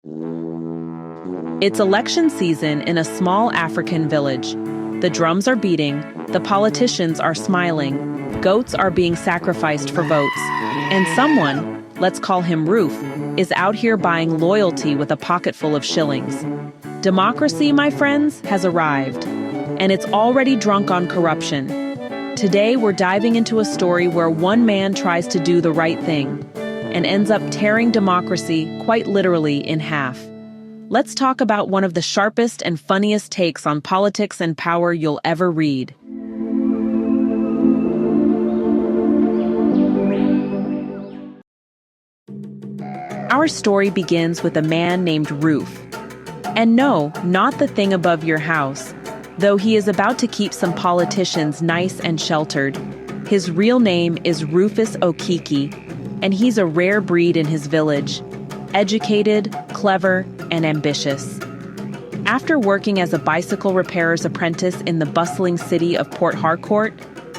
It's election season in a small African village. The drums are beating, the politicians are smiling, goats are being sacrificed for votes, and someone, let's call him Roof, is out here buying loyalty with a pocket full of shillings. Democracy, my friends, has arrived, and it's already drunk on corruption. Today, we're diving into a story where one man tries to do the right thing and ends up tearing democracy quite literally in half. Let's talk about one of the sharpest and funniest takes on politics and power you'll ever read. Our story begins with a man named Roof. And no, not the thing above your house, though he is about to keep some politicians nice and sheltered. His real name is Rufus Okiki, and he's a rare breed in his village. Educated, clever, and ambitious. After working as a bicycle repairer's apprentice in the bustling city of Port Harcourt,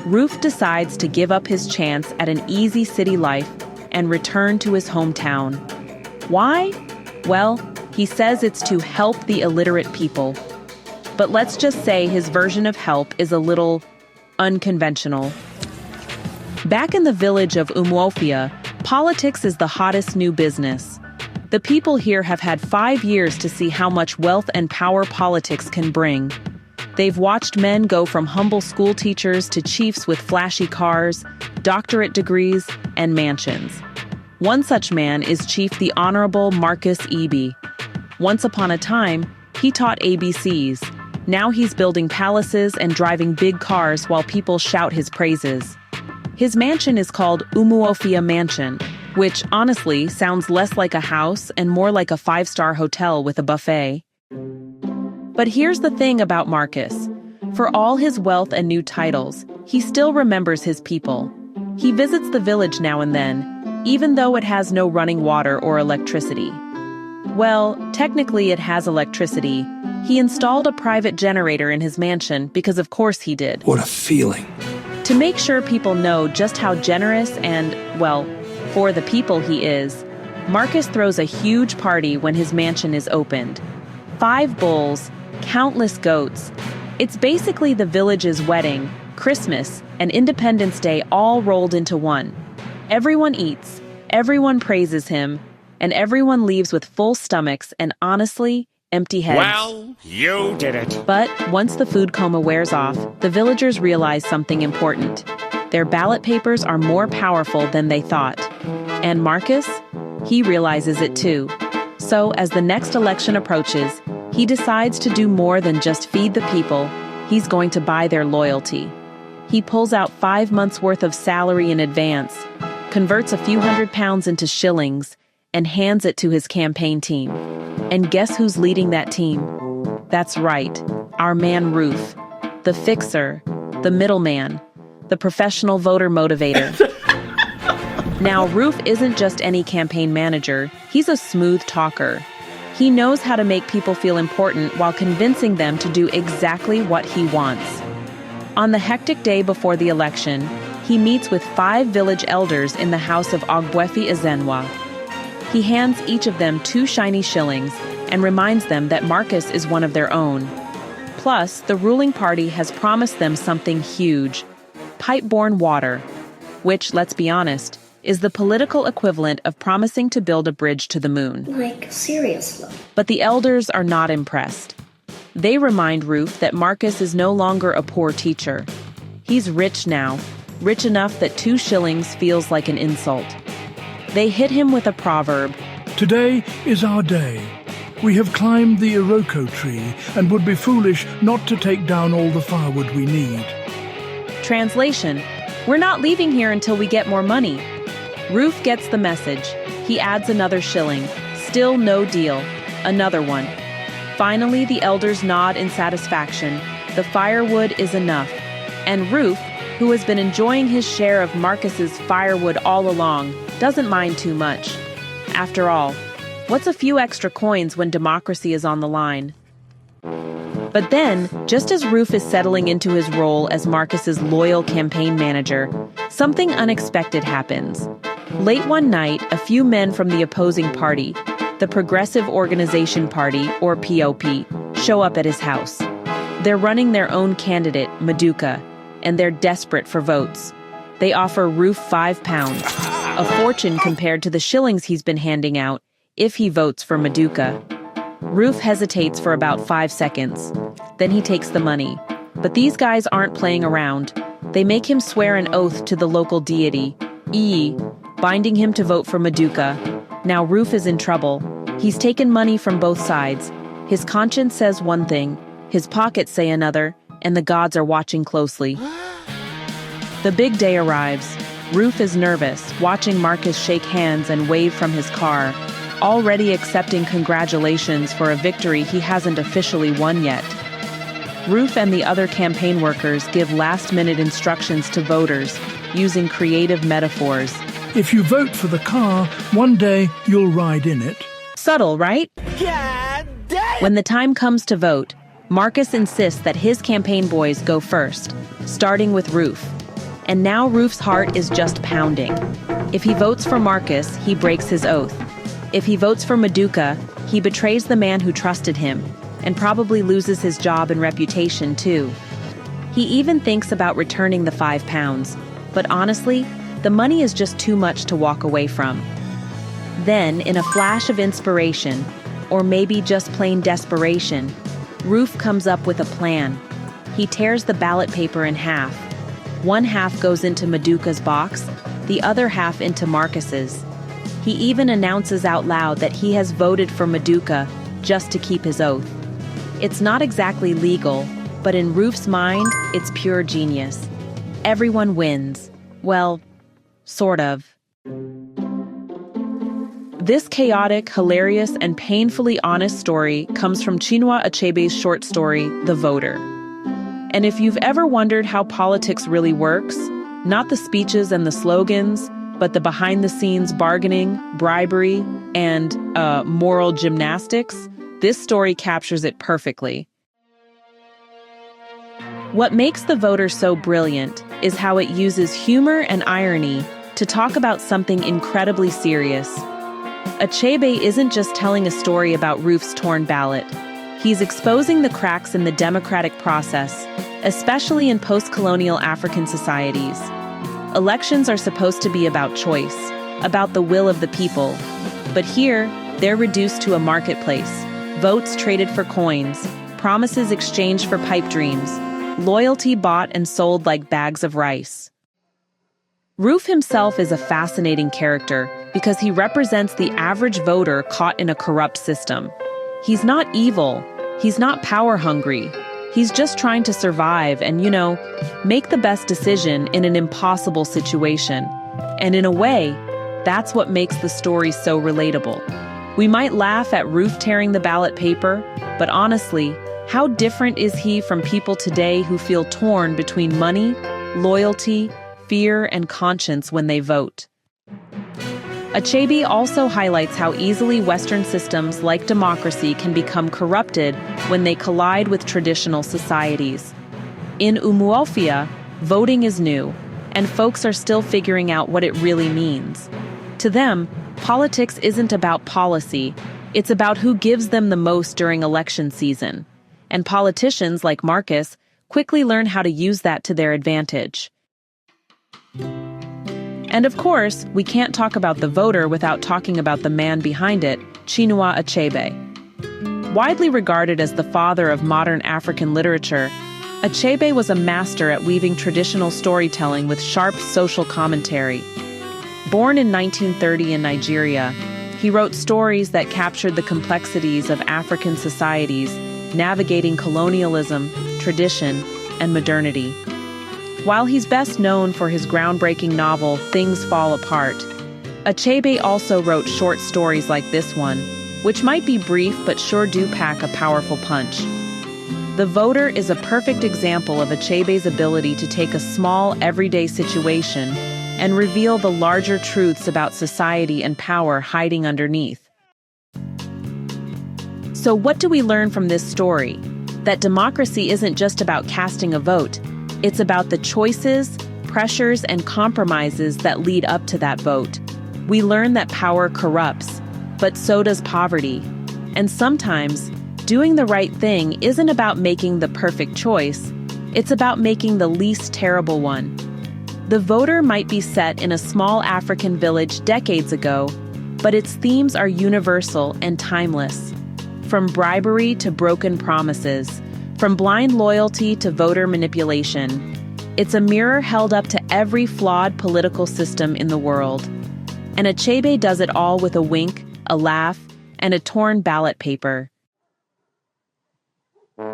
Roof decides to give up his chance at an easy city life and return to his hometown. Why? Well, he says it's to help the illiterate people. But let's just say his version of help is a little unconventional. Back in the village of Umuofia, politics is the hottest new business. The people here have had 5 years to see how much wealth and power politics can bring. They've watched men go from humble school teachers to chiefs with flashy cars, doctorate degrees, and mansions. One such man is Chief the Honorable Marcus Eby. Once upon a time, he taught ABCs. Now he's building palaces and driving big cars while people shout his praises. His mansion is called Umuofia Mansion, which honestly sounds less like a house and more like a 5-star hotel with a buffet. But here's the thing about Marcus. For all his wealth and new titles, he still remembers his people. He visits the village now and then, even though it has no running water or electricity. Well, technically it has electricity. He installed a private generator in his mansion because of course he did. What a feeling. To make sure people know just how generous and, well, for the people he is, Marcus throws a huge party when his mansion is opened. 5 bulls, countless goats. It's basically the village's wedding, Christmas, and Independence Day all rolled into one. Everyone eats, everyone praises him, and everyone leaves with full stomachs and honestly, empty heads. Well, you did it. But once the food coma wears off, the villagers realize something important. Their ballot papers are more powerful than they thought. And Marcus? He realizes it too. So, as the next election approaches, he decides to do more than just feed the people. He's going to buy their loyalty. He pulls out 5 months' worth of salary in advance, converts a few £100 into shillings, and hands it to his campaign team. And guess who's leading that team? That's right, our man Roof, the fixer, the middleman, the professional voter motivator. Now, Roof isn't just any campaign manager, he's a smooth talker. He knows how to make people feel important while convincing them to do exactly what he wants. On the hectic day before the election, he meets with 5 village elders in the house of Ogbuefi Ezenwa. He hands each of them 2 shiny shillings and reminds them that Marcus is one of their own. Plus, the ruling party has promised them something huge: pipe-borne water, which, let's be honest, is the political equivalent of promising to build a bridge to the moon. Like, seriously. But the elders are not impressed. They remind Roof that Marcus is no longer a poor teacher. He's rich now, rich enough that 2 shillings feels like an insult. They hit him with a proverb. Today is our day. We have climbed the Iroko tree and would be foolish not to take down all the firewood we need. Translation: we're not leaving here until we get more money. Roof gets the message. He adds another shilling. Still no deal. Another one. Finally, the elders nod in satisfaction. The firewood is enough. And Roof, who has been enjoying his share of Marcus's firewood all along, doesn't mind too much. After all, what's a few extra coins when democracy is on the line? But then, just as Roof is settling into his role as Marcus's loyal campaign manager, something unexpected happens. Late one night, a few men from the opposing party, the Progressive Organization Party, or POP, show up at his house. They're running their own candidate, Maduka, and they're desperate for votes. They offer Roof £5, a fortune compared to the shillings he's been handing out, if he votes for Maduka. Roof hesitates for about 5 seconds. Then he takes the money. But these guys aren't playing around. They make him swear an oath to the local deity, binding him to vote for Maduka. Now Roof is in trouble. He's taken money from both sides. His conscience says one thing, his pockets say another, and the gods are watching closely. The big day arrives. Roof is nervous, watching Marcus shake hands and wave from his car, already accepting congratulations for a victory he hasn't officially won yet. Roof and the other campaign workers give last-minute instructions to voters, using creative metaphors. If you vote for the car, one day you'll ride in it. Subtle, right? God damn! When the time comes to vote, Marcus insists that his campaign boys go first, starting with Roof. And now Roof's heart is just pounding. If he votes for Marcus, he breaks his oath. If he votes for Maduka, he betrays the man who trusted him, and probably loses his job and reputation too. He even thinks about returning the £5, but honestly, the money is just too much to walk away from. Then, in a flash of inspiration, or maybe just plain desperation, Roof comes up with a plan. He tears the ballot paper in half. One half goes into Maduka's box, the other half into Marcus's. He even announces out loud that he has voted for Maduka just to keep his oath. It's not exactly legal, but in Roof's mind, it's pure genius. Everyone wins. Well, sort of. This chaotic, hilarious, and painfully honest story comes from Chinua Achebe's short story, The Voter. And if you've ever wondered how politics really works, not the speeches and the slogans, but the behind-the-scenes bargaining, bribery, and moral gymnastics, this story captures it perfectly. What makes The Voter so brilliant is how it uses humor and irony to talk about something incredibly serious. Achebe isn't just telling a story about Roof's torn ballot. He's exposing the cracks in the democratic process, especially in postcolonial African societies. Elections are supposed to be about choice, about the will of the people. But here, they're reduced to a marketplace. Votes traded for coins, promises exchanged for pipe dreams, loyalty bought and sold like bags of rice. Roof himself is a fascinating character because he represents the average voter caught in a corrupt system. He's not evil, he's not power-hungry. He's just trying to survive and, make the best decision in an impossible situation. And in a way, that's what makes the story so relatable. We might laugh at Roof tearing the ballot paper, but honestly, how different is he from people today who feel torn between money, loyalty, fear, and conscience when they vote? Achebe also highlights how easily Western systems like democracy can become corrupted when they collide with traditional societies. In Umuofia, voting is new, and folks are still figuring out what it really means. To them, politics isn't about policy, it's about who gives them the most during election season. And politicians like Marcus quickly learn how to use that to their advantage. And of course, we can't talk about The Voter without talking about the man behind it, Chinua Achebe. Widely regarded as the father of modern African literature, Achebe was a master at weaving traditional storytelling with sharp social commentary. Born in 1930 in Nigeria, he wrote stories that captured the complexities of African societies, navigating colonialism, tradition, and modernity. While he's best known for his groundbreaking novel, Things Fall Apart, Achebe also wrote short stories like this one, which might be brief but sure do pack a powerful punch. The Voter is a perfect example of Achebe's ability to take a small, everyday situation and reveal the larger truths about society and power hiding underneath. So what do we learn from this story? That democracy isn't just about casting a vote. It's about the choices, pressures, and compromises that lead up to that vote. We learn that power corrupts, but so does poverty. And sometimes, doing the right thing isn't about making the perfect choice, it's about making the least terrible one. The Voter might be set in a small African village decades ago, but its themes are universal and timeless. From bribery to broken promises, from blind loyalty to voter manipulation, it's a mirror held up to every flawed political system in the world. And Achebe does it all with a wink, a laugh, and a torn ballot paper.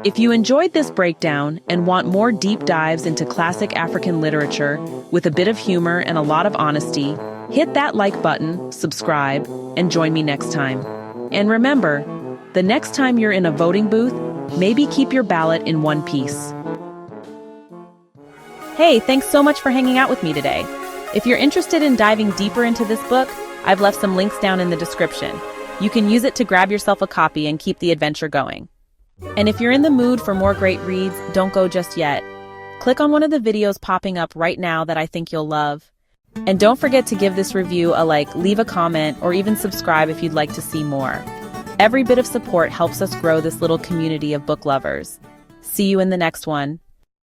If you enjoyed this breakdown and want more deep dives into classic African literature with a bit of humor and a lot of honesty, hit that like button, subscribe, and join me next time. And remember, the next time you're in a voting booth, maybe keep your ballot in one piece. Hey, thanks so much for hanging out with me today. If you're interested in diving deeper into this book, I've left some links down in the description. You can use it to grab yourself a copy and keep the adventure going. And if you're in the mood for more great reads, don't go just yet. Click on one of the videos popping up right now that I think you'll love. And don't forget to give this review a like, leave a comment, or even subscribe if you'd like to see more. Every bit of support helps us grow this little community of book lovers. See you in the next one.